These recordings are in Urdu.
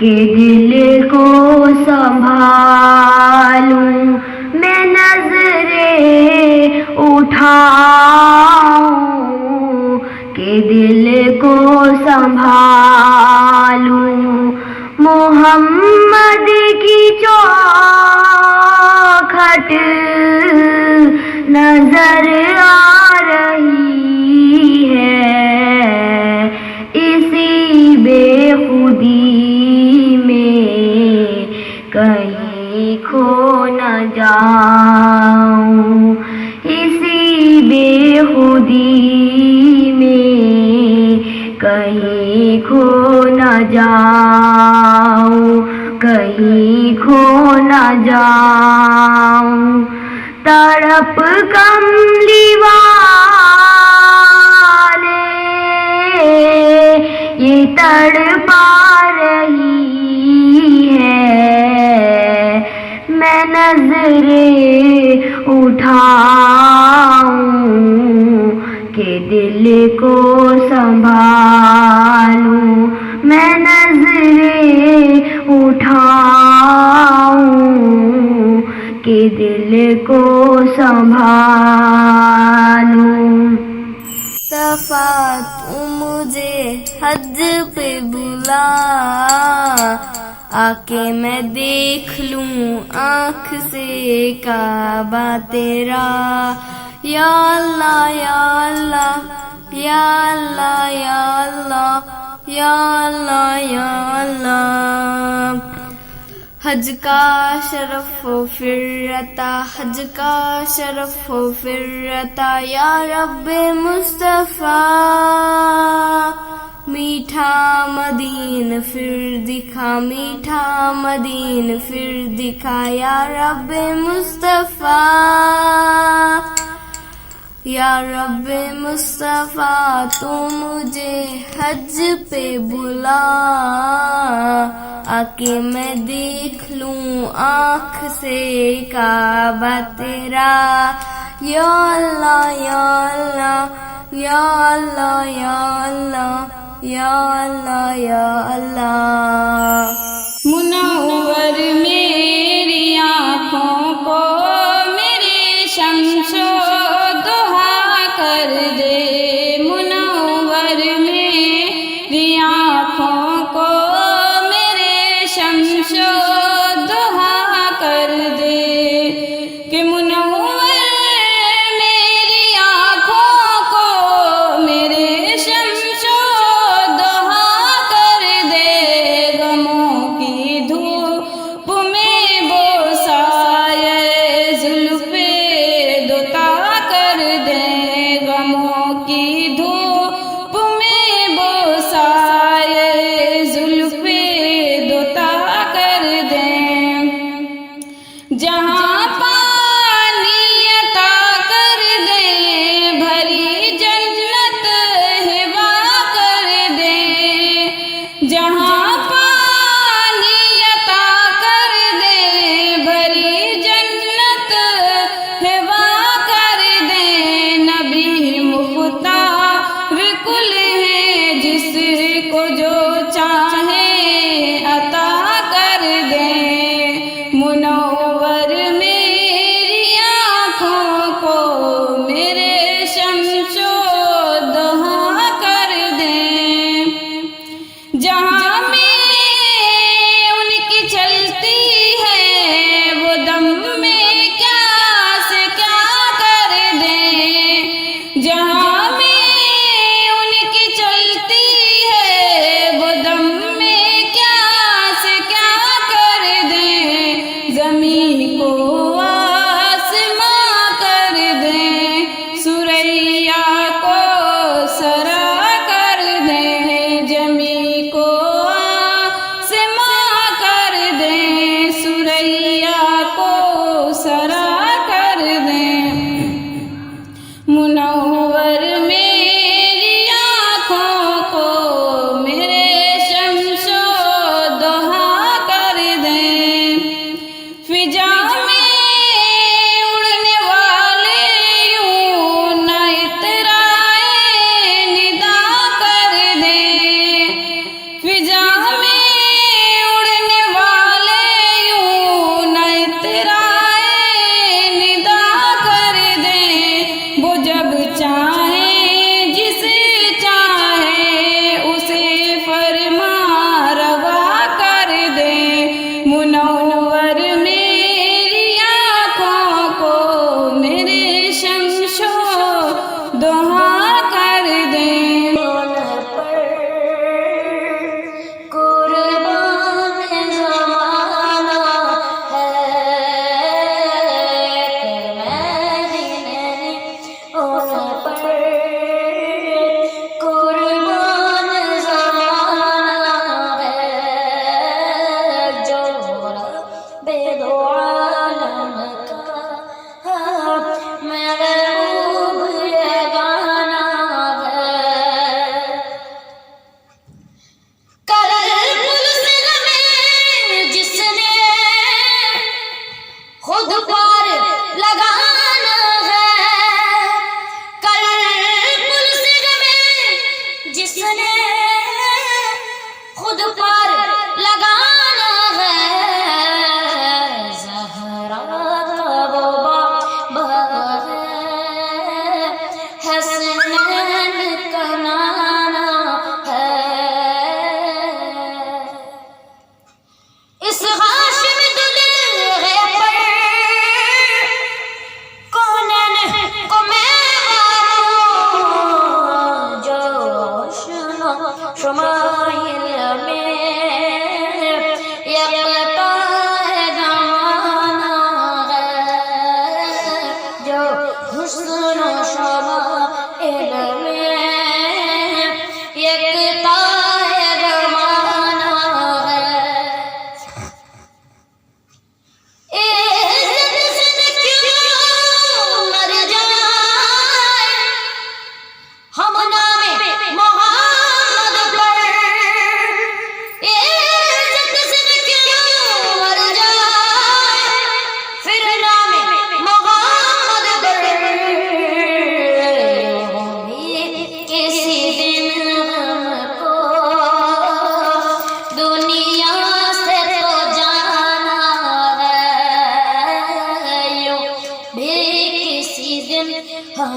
کہ دل کو سنبھالوں میں نظریں اٹھاؤں کہ دل کو سنبھالوں محمد کی چوکھٹ نظر آ رہی ہے اسی بے خودی میں کہیں کھو نہ جاؤں اسی بے خودی میں کہیں کھو نہ جاؤں کہیں کھو نہ جاؤں تڑپ کملی والے یہ تڑپا رہی ہے میں نظریں اٹھاؤں کہ دل کو سنبھالوں میں نظریں اٹھاؤں کہ دل کو سنبھالوں مصطفیٰ تو مجھے حج پہ بلا آکے میں دیکھ لوں آنکھ سے کعبہ تیرا یا اللہ یا اللہ یا اللہ یا اللہ یا اللہ یا اللہ حج کا شرف و فرتا حج کا شرف و فرتا یا رب مصطفیٰ میٹھا مدین پھر دکھا میٹھا مدین پھر دکھا یا رب مصطفیٰ یا رب مصطفیٰ تو مجھے حج پہ بلا آکے میں دیکھ لوں آنکھ سے کعبہ تیرا یا اللہ یا اللہ یا اللہ یا اللہ یا اللہ یا اللہ منور میری آنکھوں کو میرے شمس و ضحیٰ کر دے منور میری آنکھوں کو میرے شمس و ضحیٰ کر دے کہ منور میری آنکھوں کو میرے شمس و ضحیٰ کر دے غموں کی دھوپ میں بوسائے زلف دوتا کر دے غموں کی دھوپ میں بوسائے زلف دوتا کر دے جہاں پانی عطا کر دے بھری جنت ہبا کر دے جہاں پانی عطا کر دے بھری جنت ہبا کر دے نبی مختار کل ہے جس کو جو چاہے عطا کر دے منور میری آنکھوں کو میرے شمس و ضحیٰ کر دے جہاں میں ان کی چلتی ہے وہ دم میں کیا سے کیا کر دے جہاں میں ان کی چلتی ہے وہ دم میں کیا سے کیا کر دے زمین کو آسماں کر دے سریا کو سرا کر دے زمین کو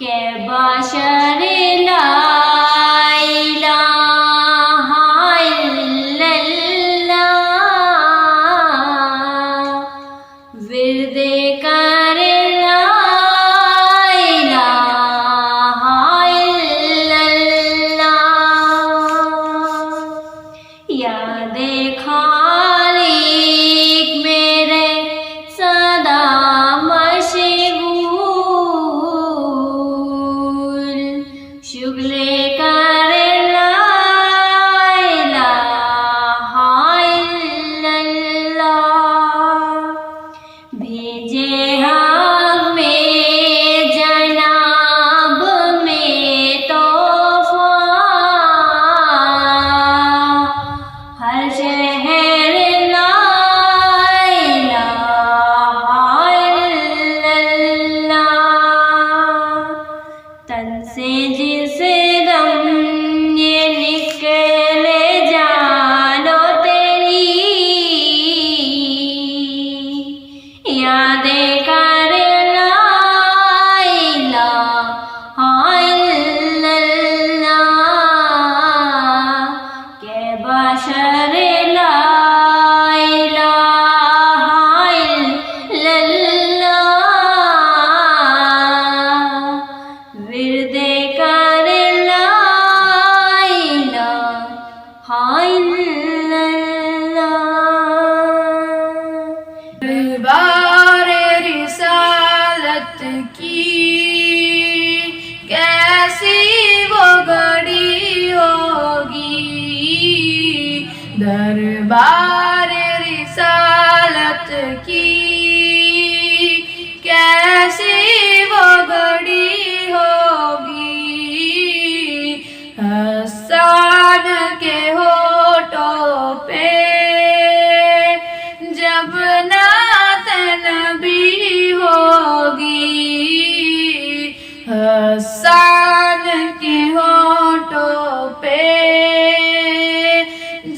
کہ بشر لا الہ الا اللہ، ورد کر لا الہ الا اللہ، یاد خالق میرے سدا مشغول، شغل کر لا الہ الا اللہ، بھیجے ہمیں جناب میں طوفان، ہر شہر لا الہ الا اللہ، تن سے جس دم یہ نکلے جانو تیری، یاد کر لا الہ الا اللہ، کہ بشر لا الہ الا اللہ، ورد کر لا الہ الا اللہ۔ دربار رسالت کی کیسی وہ گھڑی ہوگی، دربار رسالت کی کیسی وہ گھڑی ہوگی، حسان کے ہونٹوں پہ جب نعت نبی ہوگی، حسان کے ہونٹوں پہ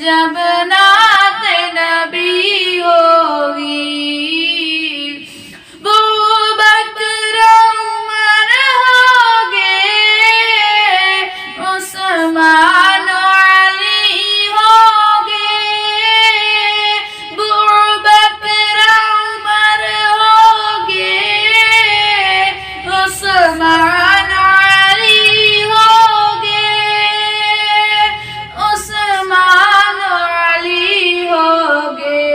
جب نعت نبی ہوگی، بوبکر عمر ہوگے، عثمان علی ہوگے، بوبکر عمر ہوگے، عثمان علی ہوگے، عثمان علی ہوگے،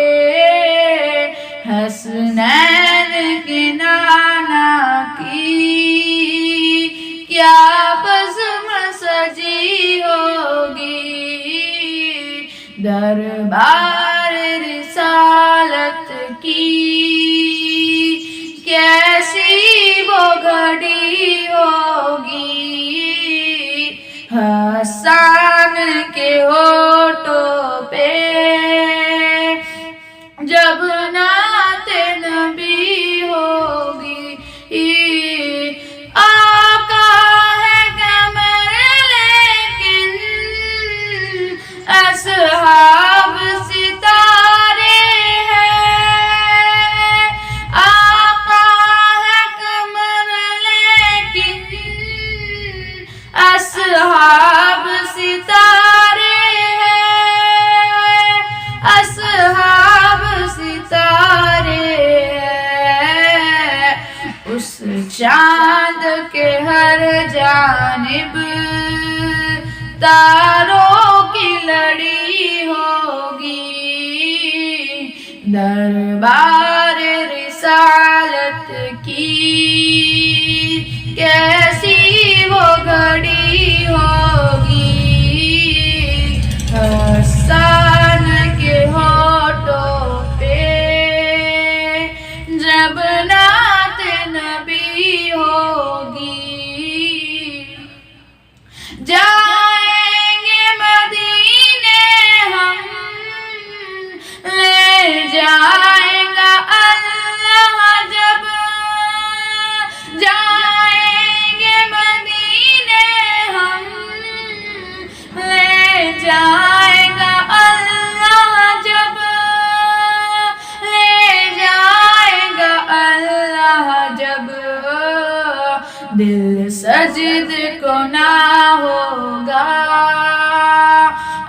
حسنین کے نانا کی کیا بزم سجی ہوگی، دربار رسالت کی کیسی وہ گھڑی ہوگی، حسان کے ہونٹوں پہ جب نعت نبی ہوگی، آقا ہے قمر لیکن اصحاب ستارے ہیں، آقا ہے قمر لیکن اصحاب ستارے ہیں، اصحاب ستارے ہیں، اس چاند کے ہر جانب تاروں کی لڑی ہوگی، دربار رسالت کی کیسی وہ گھڑی ہوگی، حسان کے ہونٹوں پہ جب نعت نبی ہوگی، جائیں گے مدینے ہم، لے جائیں گا اللہ جب، جائیں گے سجد کو نہ ہوگا،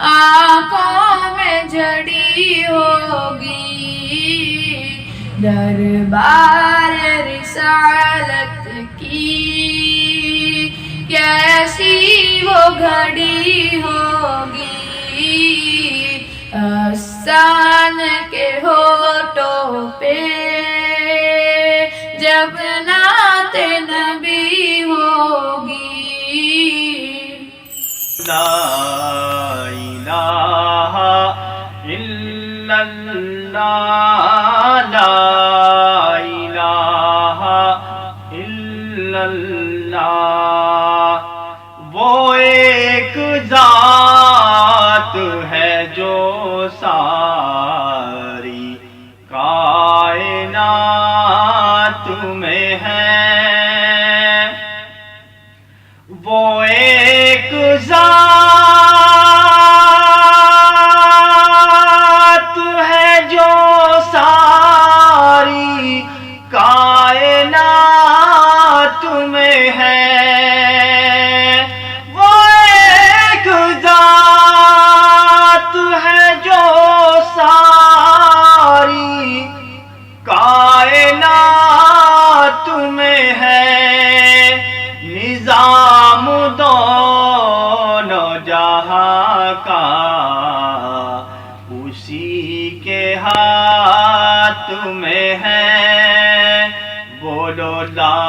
آنکھوں میں جھڑی ہوگی، دربار رسالت کی کیسی وہ گھڑی ہوگی، احسان کے ہونٹوں پہ جب نعت نبی ہوگی۔ لا الہ الا اللہ، لا الہ الا اللہ، وہ ایک ذات ہے جو ساری کائنات میں ہے، وہ ایک ذات ہے جو ساری کائنات میں ہے، وہ ایک ذات ہے جو ساری کائنات میں ہے، نظام دونوں جہاں کا اسی کے ہاتھ میں ہے، بولو لا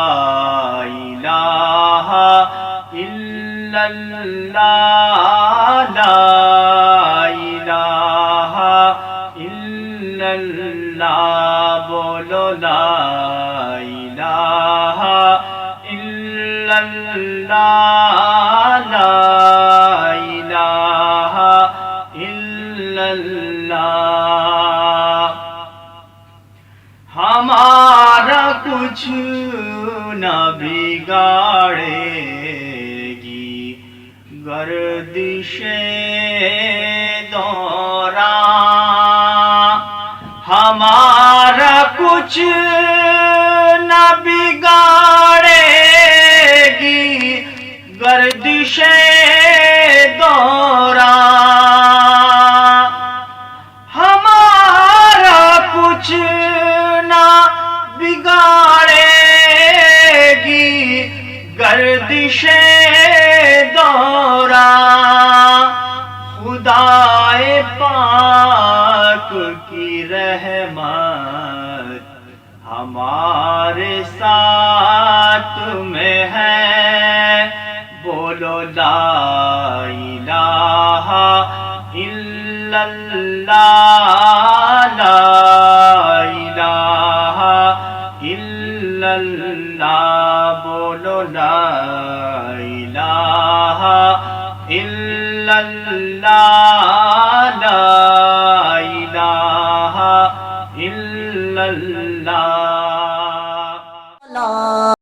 الہ الا اللہ، لا الہ الا اللہ، بولو لا الہ الا اللہ، لا الہ الا اللہ، ہمارا کچھ نہ بگاڑے گی گردش دوران، ہمارا کچھ نہ بگاڑے گی گردش دوران، ہمارا کچھ نہ بگاڑے گی گردش دوران، خدائے پاک کی رحمت ہمارے ساتھ میں ہے، بولو لا الہ الا اللہ، لا الہ الا اللہ، بولو لا الہ الا اللہ،